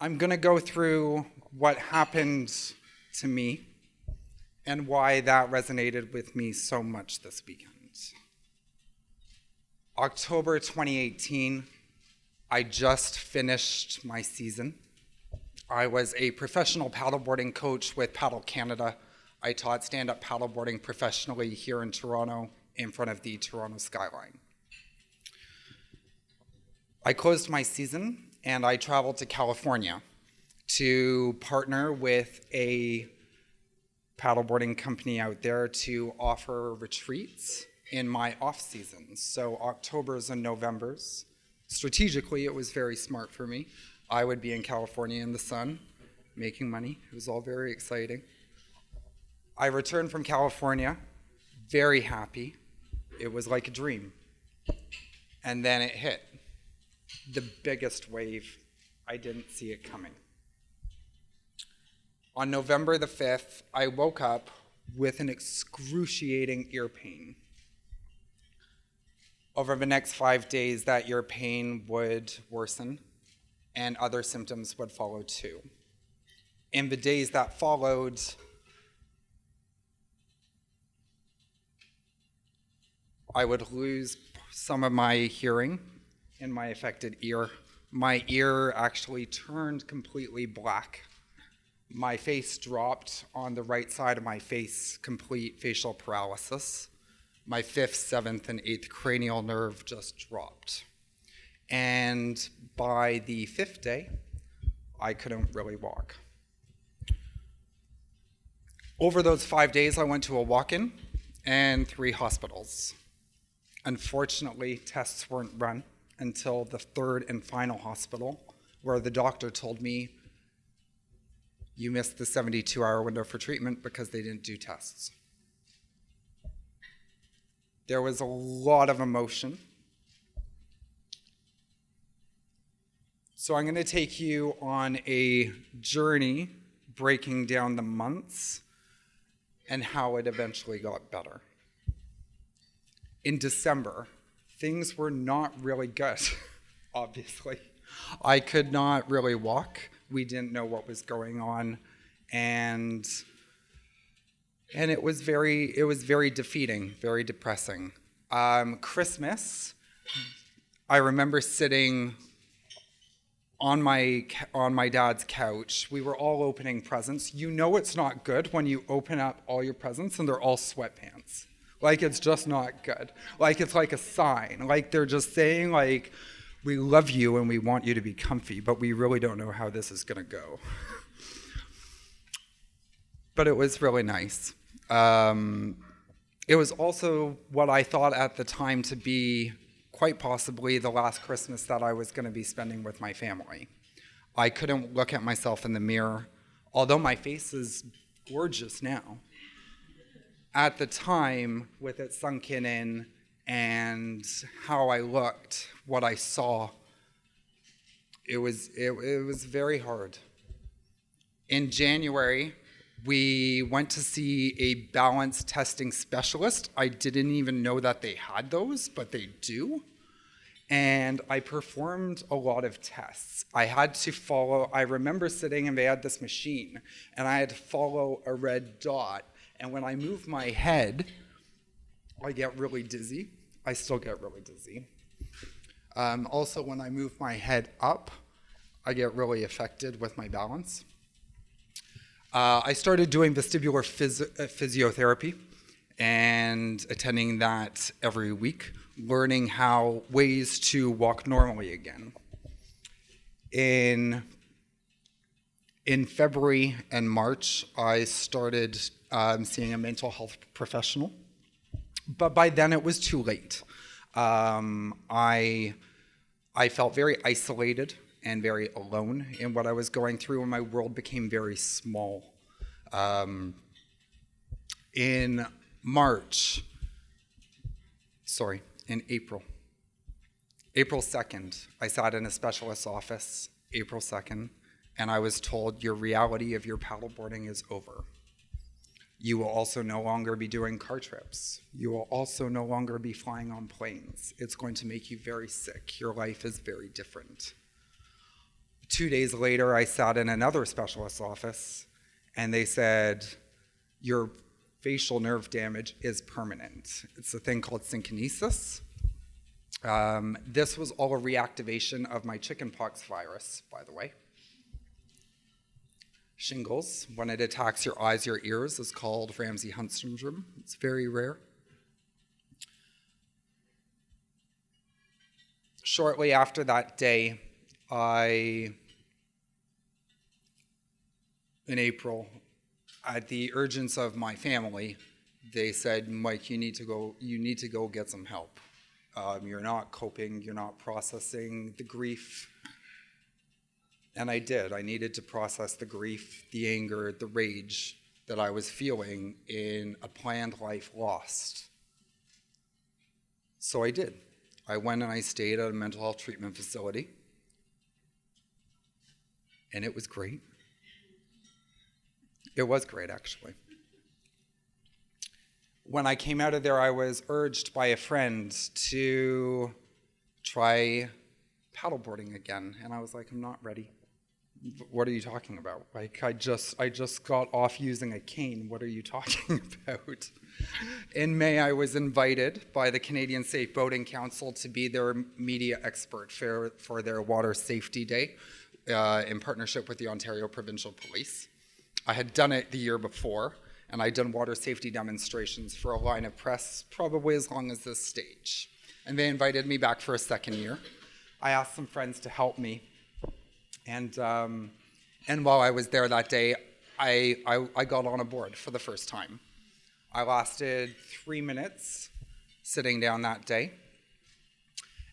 I'm going to go through what happened to me and why that resonated with me so much this weekend. October 2018, I just finished my season. I was a professional paddleboarding coach with Paddle Canada. I taught stand-up paddleboarding professionally here in Toronto in front of the Toronto skyline. I closed my season and I traveled to California to partner with a paddleboarding company out there to offer retreats in my off seasons. So Octobers and Novembers. Strategically, it was very smart for me. I would be in California in the sun, making money. It was all very exciting. I returned from California, very happy. It was like a dream. And then it hit. The biggest wave. I didn't see it coming. On November the 5th, I woke up with an excruciating ear pain. Over the next 5 days, that ear pain would worsen, and other symptoms would follow too. In the days that followed, I would lose some of my hearing in my affected ear. My ear actually turned completely black. My face dropped on the right side of my face, complete facial paralysis. My 5th, 7th, and 8th cranial nerve just dropped. And by the 5th day, I couldn't really walk. Over those 5 days, I went to a walk-in and 3 hospitals. Unfortunately, tests weren't run until the 3rd and final hospital, where the doctor told me, you missed the 72-hour window for treatment because they didn't do tests. There was a lot of emotion. So I'm going to take you on a journey breaking down the months and how it eventually got better. In December, things were not really good, obviously. I could not really walk. We didn't know what was going on, and it was very defeating, very depressing. Christmas, I remember sitting on my dad's couch. We were all opening presents. You know it's not good when you open up all your presents and they're all sweatpants. Like, it's just not good. Like, it's like a sign. Like, they're just saying, like, we love you and we want you to be comfy, but we really don't know how this is going to go. But it was really nice. It was also what I thought at the time to be quite possibly the last Christmas that I was going to be spending with my family. I couldn't look at myself in the mirror, although my face is gorgeous now. At the time, with it sunken in and how I looked, what I saw, it was very hard. In January, we went to see a balance testing specialist. I didn't even know that they had those, but they do. And I performed a lot of tests. I had to follow, I remember sitting and they had this machine, and I had to follow a red dot. And when I move my head, I get really dizzy. I still get really dizzy. Also, when I move my head up, I get really affected with my balance. I started doing vestibular physiotherapy and attending that every week, learning how ways to walk normally again. In February and March, I started seeing a mental health professional, but by then it was too late. I felt very isolated and very alone in what I was going through, and my world became very small. In April 2nd, I sat in a specialist's office, April 2nd, and I was told your reality of your paddleboarding is over. You will also no longer be doing car trips. You will also no longer be flying on planes. It's going to make you very sick. Your life is very different. 2 days later, I sat in another specialist's office, and they said, your facial nerve damage is permanent. It's a thing called synkinesis. This was all a reactivation of my chickenpox virus, by the way. Shingles, when it attacks your eyes, your ears, is called Ramsay-Hunt syndrome. It's very rare. Shortly after that day, in April, at the urgence of my family, they said, Mike, you need to go get some help. You're not coping, you're not processing the grief. And I did. I needed to process the grief, the anger, the rage that I was feeling in a planned life lost. So I did. I went and I stayed at a mental health treatment facility. And it was great. It was great, actually. When I came out of there, I was urged by a friend to try paddleboarding again. And I was like, I'm not ready. What are you talking about? Like, I just got off using a cane. What are you talking about? In May, I was invited by the Canadian Safe Boating Council to be their media expert for their Water Safety Day in partnership with the Ontario Provincial Police. I had done it the year before, and I'd done water safety demonstrations for a line of press probably as long as this stage. And they invited me back for a second year. I asked some friends to help me. And while I was there that day, I got on a board for the first time. I lasted 3 minutes sitting down that day.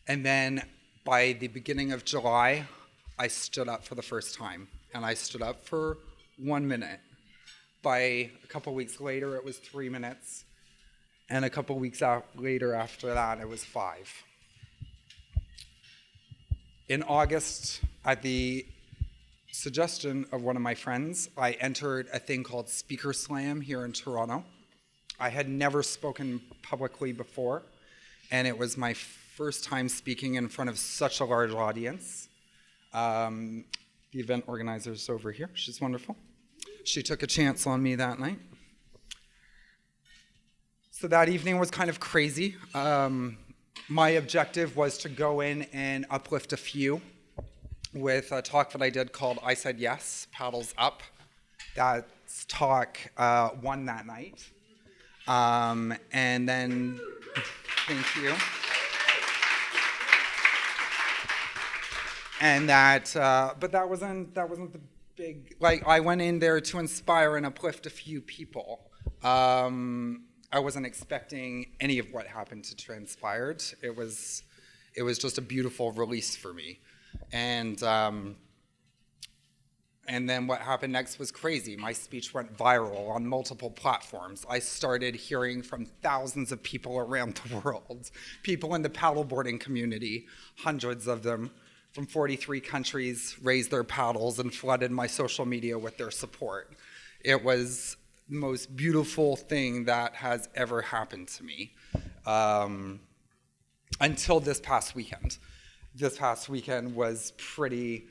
And then by the beginning of July, I stood up for the first time. And I stood up for 1 minute. By a couple weeks later, it was 3 minutes. And a couple weeks later after that, it was 5. In August, at the suggestion of one of my friends, I entered a thing called Speaker Slam here in Toronto. I had never spoken publicly before, and it was my first time speaking in front of such a large audience. The event organizer's over here. She's wonderful. She took a chance on me that night. So that evening was kind of crazy. My objective was to go in and uplift a few with a talk that I did called I Said Yes, Paddles Up. That talk won that night. And then, thank you. And but that wasn't the big, like, I went in there to inspire and uplift a few people. I wasn't expecting any of what happened to transpired. It was just a beautiful release for me. And then what happened next was crazy. My speech went viral on multiple platforms. I started hearing from thousands of people around the world, people in the paddleboarding community, hundreds of them from 43 countries raised their paddles and flooded my social media with their support. It was the most beautiful thing that has ever happened to me until this past weekend. This past weekend was pretty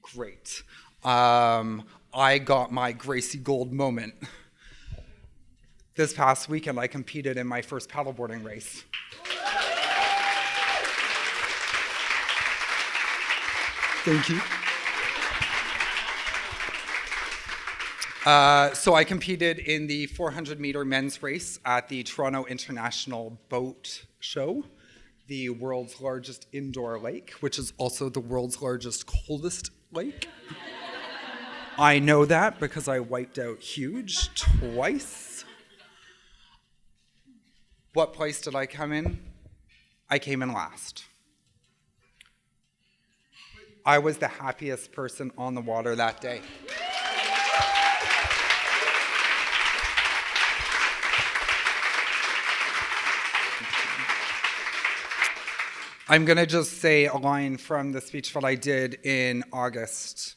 great. I got my Gracie Gold moment. This past weekend, I competed in my first paddleboarding race. Thank you. So I competed in the 400-meter men's race at the Toronto International Boat Show, the world's largest indoor lake, which is also the world's largest coldest lake. I know that because I wiped out huge twice. What place did I come in? I came in last. I was the happiest person on the water that day. I'm going to just say a line from the speech that I did in August.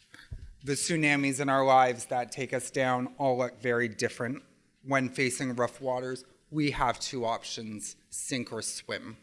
The tsunamis in our lives that take us down all look very different. When facing rough waters, we have two options, sink or swim.